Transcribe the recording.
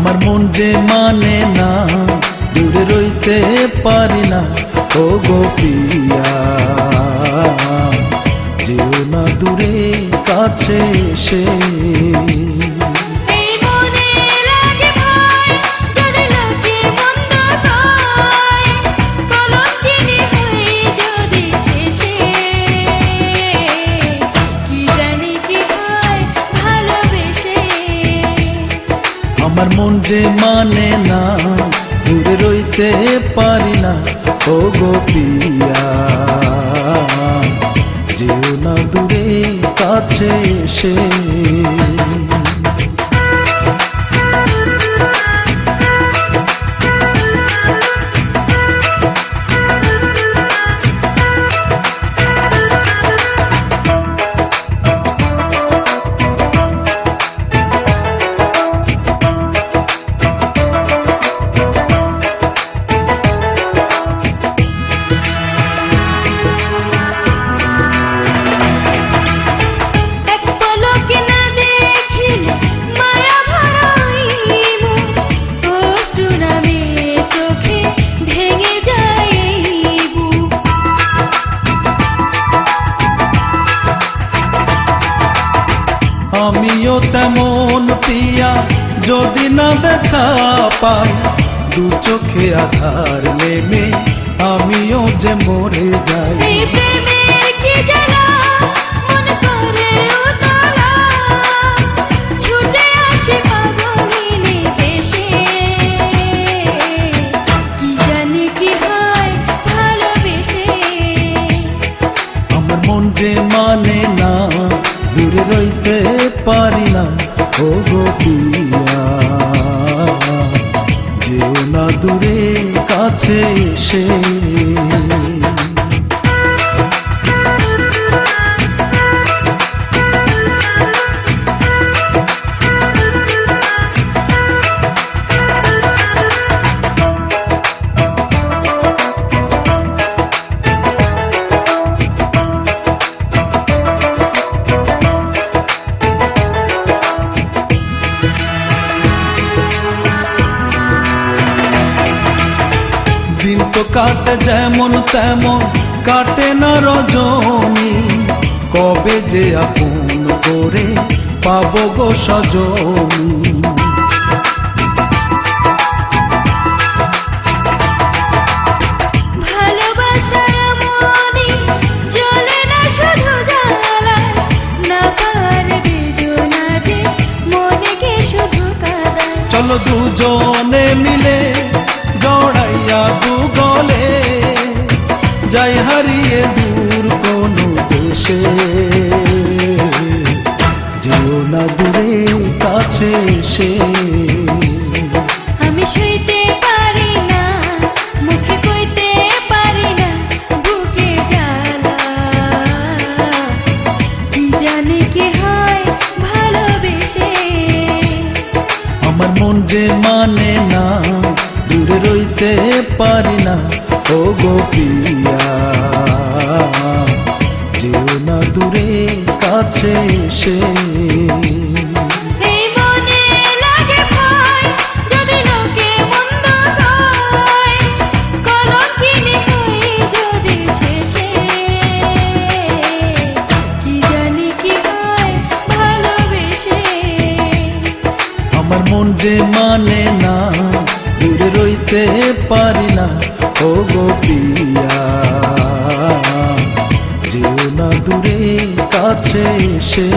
আমার মন যে মানে না, দূরে রইতে পারি না। ও গো প্রিয়া, যেও না দূরে, কাছে এসে। আমার মন যে মানে না, দূরে রইতে পারি না। ও গো প্রিয়া, যেও না দূরে, কাছে এসে। আমিও তেমন পিয়া, যদি না দেখা পাই, দু চোখে আধার নেমে আমিও যে মরে যাই। আমার মন যে মানে না, দূরে রইতে পারি না। ও গো প্রিয়া, যেও না দূরে, কাছে এসে। দিন তো কাটে যেমন তেমন, কাটে না রজনী। কবে যে আপন করে পাবো গো সজনী। চলো দুজনে মিলে জড়াইয়া দুগলে, যাই হারিয়ে দূর কোনো দেশে। যেও না দূরে, কাছে এসে। আমি সইতে পারি না, মুখে কইতে পারি না, বুকে জ্বালা। কি জানি কি হয় ভালোবেসে। আমার মন যে মানে না, দূরে রইতে পারি না। ও গো প্রিয়া, যেও না দূরে, কাছে এসে। আমার মন যে মানে না, দূরে রইতে পারি না। ও গো প্রিয়া, যেও না দূরে, কাছে এসে।